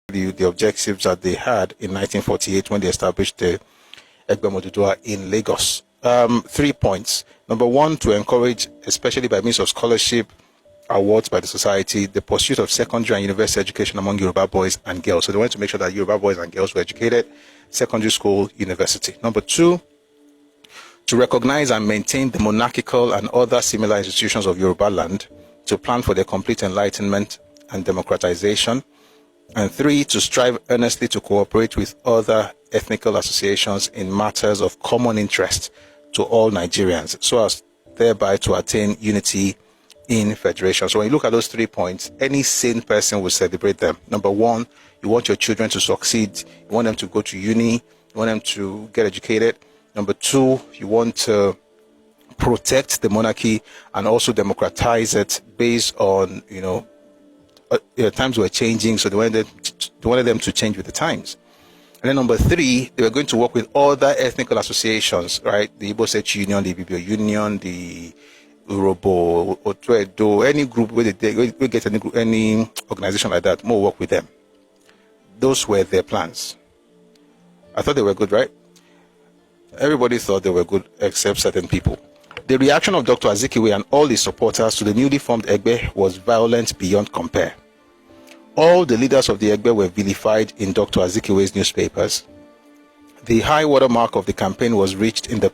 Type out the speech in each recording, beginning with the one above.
the objectives that they had in 1948 when they established the Egbe Ọmọ Odùduwà in Lagos. 3 points. Number one, to encourage, especially by means of scholarship, awards by the society, the pursuit of secondary and university education among Yoruba boys and girls. So they wanted to make sure that Yoruba boys and girls were educated, secondary school, university. Number two, to recognize and maintain the monarchical and other similar institutions of Yoruba land, to plan for their complete enlightenment and democratization. And three, to strive earnestly to cooperate with other ethnical associations in matters of common interest to all Nigerians, so as thereby to attain unity in federation. So when you look at those 3 points, any sane person will celebrate them. Number one, you want your children to succeed. You want them to go to uni. You want them to get educated. Number two, you want to protect the monarchy and also democratize it based on, times were changing, so they wanted them to change with the times. And then number three, they were going to work with other ethnical associations, right? The Ibo Federal Union, the Ibo Union, the Urobo, Otwedo, any group where they get any organization like that, more work with them. Those were their plans. I thought they were good, right? Everybody thought they were good except certain people. The reaction of Dr. Azikiwe and all his supporters to the newly formed Egbe was violent beyond compare. All the leaders of the Egbe were vilified in Dr. Azikiwe's newspapers. The high water mark of the campaign was reached in the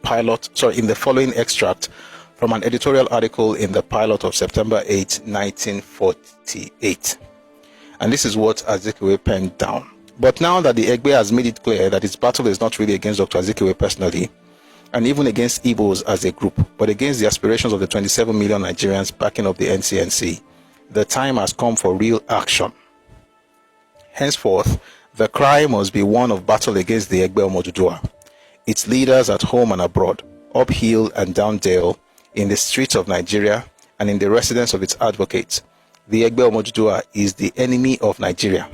following extract from an editorial article in the Pilot of September 8, 1948. And this is what Azikiwe penned down. But now that the Egbe has made it clear that its battle is not really against Dr. Azikiwe personally, and even against Igbos as a group, but against the aspirations of the 27 million Nigerians backing up the NCNC, the time has come for real action. Henceforth, the cry must be one of battle against the Egbe Ọmọ Odùduwà, its leaders at home and abroad, uphill and down dale, in the streets of Nigeria and in the residence of its advocates. The Egbe Ọmọ Odùduwà is the enemy of Nigeria.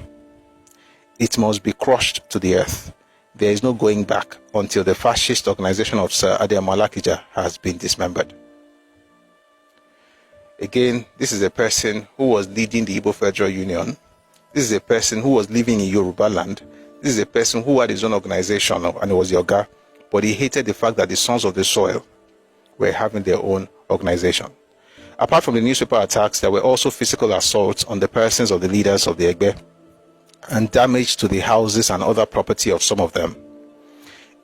It must be crushed to the earth. There is no going back until the fascist organization of Sir Ade Alakija has been dismembered. Again, this is a person who was leading the Ibo Federal Union. This is a person who was living in Yoruba land. This is a person who had his own organization and it was Yoga, but he hated the fact that the sons of the soil were having their own organization. Apart from the newspaper attacks, there were also physical assaults on the persons of the leaders of the Egbe and damage to the houses and other property of some of them.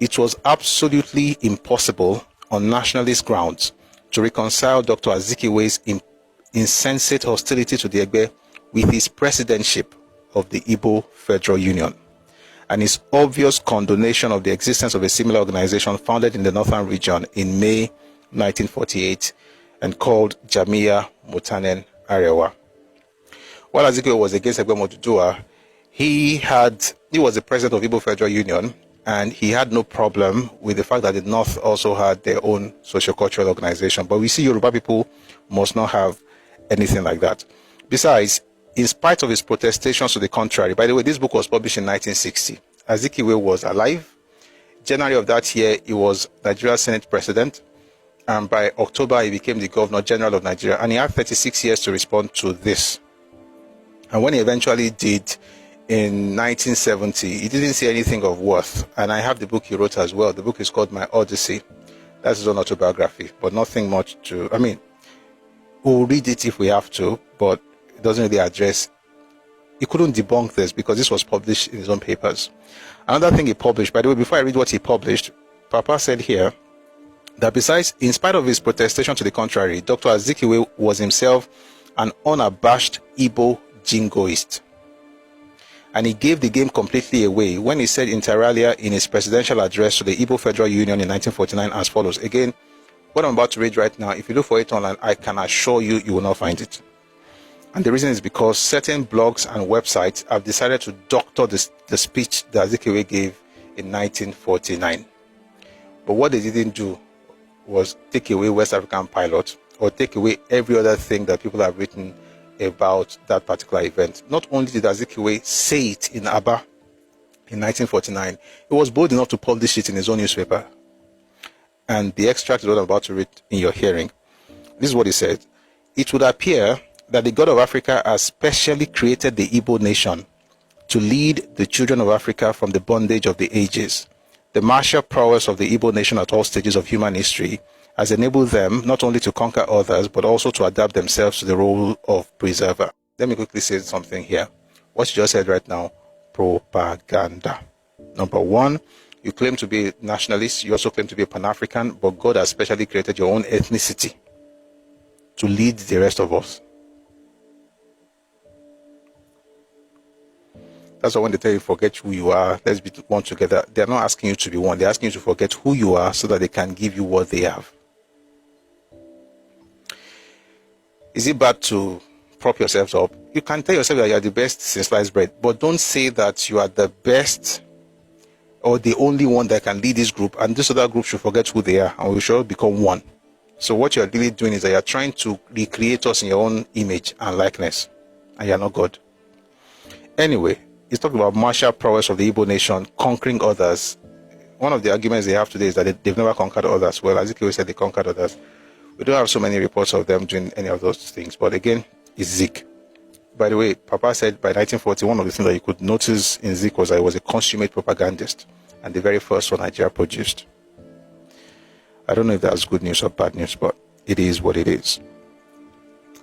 It was absolutely impossible on nationalist grounds to reconcile Dr. Azikiwe's insensate hostility to the Egbe with his presidentship of the Ibo Federal Union and his obvious condonation of the existence of a similar organization founded in the northern region in May 1948 and called Jamia Mutanen Arewa. While Azikiwe was against Egbe Ọmọ Odùduwà, he was the president of Ibo Federal Union, and he had no problem with the fact that the North also had their own socio-cultural organization. But we see Yoruba people must not have anything like that. Besides, in spite of his protestations to the contrary, by the way, this book was published in 1960. Azikiwe was alive. January of that year, he was Nigeria's Senate president. And by October, he became the Governor General of Nigeria. And he had 36 years to respond to this. And when he eventually did, in 1970, he didn't say anything of worth. And I have the book he wrote as well. The book is called My Odyssey. That's his own autobiography, but nothing much to, we'll read it if we have to, but it doesn't really address, he couldn't debunk this because this was published in his own papers. Another thing he published, by the way, before I read what he published, Papa said here that besides, in spite of his protestation to the contrary, Dr. Azikiwe was himself an unabashed Igbo jingoist. And he gave the game completely away when he said inter alia in his presidential address to the Ibo Federal Union in 1949 as follows. Again, what I'm about to read right now, if you look for it online, I can assure you, you will not find it. And the reason is because certain blogs and websites have decided to doctor the speech that Azikiwe gave in 1949. But what they didn't do was take away West African Pilot or take away every other thing that people have written about that particular event. Not only did Azikiwe say it in Aba in 1949, he was bold enough to publish it in his own newspaper. And the extract is what I'm about to read in your hearing. This is what he said. It would appear that the God of Africa has specially created the Igbo nation to lead the children of Africa from the bondage of the ages. The martial prowess of the Igbo nation at all stages of human history has enabled them not only to conquer others, but also to adapt themselves to the role of preserver. Let me quickly say something here. What you just said right now, propaganda. Number one, you claim to be a nationalist, you also claim to be a Pan-African, but God has specially created your own ethnicity to lead the rest of us. That's why when they tell you forget who you are, let's be one together, they're not asking you to be one, they're asking you to forget who you are so that they can give you what they have. Is it bad to prop yourselves up? You can tell yourself that you are the best since sliced bread, but don't say that you are the best or the only one that can lead this group, and this other group should forget who they are, and we should all become one. So what you're really doing is that you're trying to recreate us in your own image and likeness, and you're not God. Anyway, he's talking about martial prowess of the Igbo nation conquering others. One of the arguments they have today is that they've never conquered others. Well, Azikiwe said they conquered others. We don't have so many reports of them doing any of those things, but again, it's Zik. By the way, Papa said by 1940, one of the things that you could notice in Zik was that he was a consummate propagandist, and the very first one Nigeria produced. I don't know if that's good news or bad news, but it is what it is.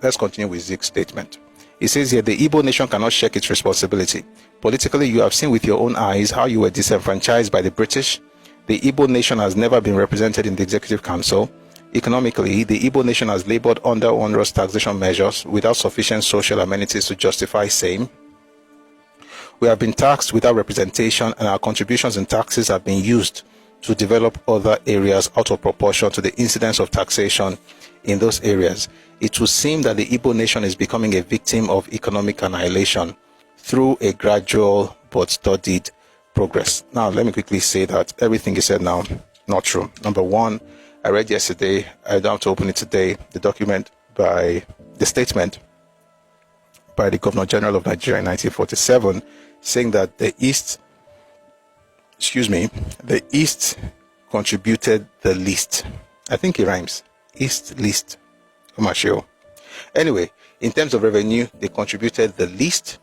Let's continue with Zik's statement. He says here, the Igbo nation cannot shirk its responsibility. Politically, you have seen with your own eyes how you were disenfranchised by the British. The Igbo nation has never been represented in the Executive Council. Economically, the Igbo nation has labored under onerous taxation measures without sufficient social amenities to justify same. We have been taxed without representation, and our contributions in taxes have been used to develop other areas out of proportion to the incidence of taxation in those areas. It would seem that the Igbo nation is becoming a victim of economic annihilation through a gradual but studied progress. Now, let me quickly say that everything he said now, not true. Number one, I read yesterday, I don't have to open it today, the statement by the Governor General of Nigeria in 1947, saying that the East contributed the least. I think it rhymes. East, least. I'm not sure. Anyway, in terms of revenue, they contributed the least,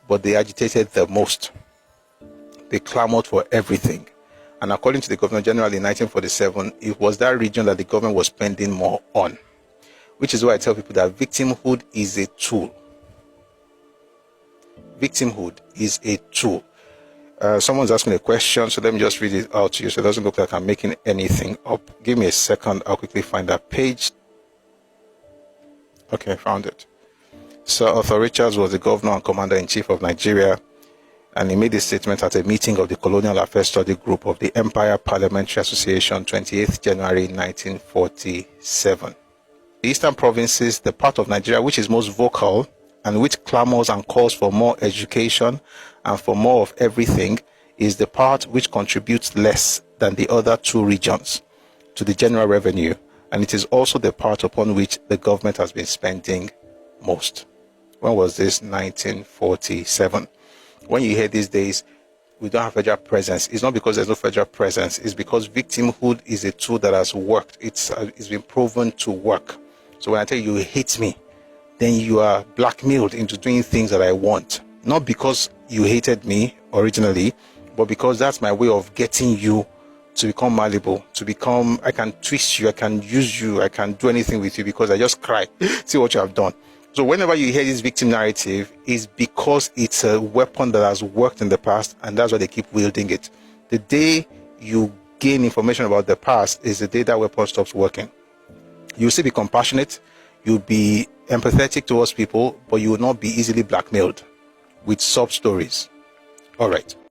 but they agitated the most. They clamored for everything. And according to the Governor General in 1947, it was that region that the government was spending more on. Which is why I tell people that victimhood is a tool. Victimhood is a tool. Someone's asking a question, so let me just read it out to you so it doesn't look like I'm making anything up. Give me a second, I'll quickly find that page. Okay, I found it. Sir Arthur Richards was the Governor and Commander-in-Chief of Nigeria, and he made this statement at a meeting of the Colonial Affairs Study Group of the Empire Parliamentary Association, 28th January 1947. The Eastern Provinces, the part of Nigeria which is most vocal and which clamors and calls for more education and for more of everything, is the part which contributes less than the other two regions to the general revenue, and it is also the part upon which the government has been spending most. When was this? 1947. When you hear these days, we don't have federal presence, it's not because there's no federal presence, it's because victimhood is a tool that has worked. It's been proven to work. So when I tell you hate me, then you are blackmailed into doing things that I want. Not because you hated me originally, but because that's my way of getting you to become malleable, I can twist you, I can use you, I can do anything with you because I just cry. See what you have done. So whenever you hear this victim narrative, it's because it's a weapon that has worked in the past, and that's why they keep wielding it. The day you gain information about the past is the day that weapon stops working. You'll still be compassionate, you'll be empathetic towards people, but you will not be easily blackmailed with sub stories. All right.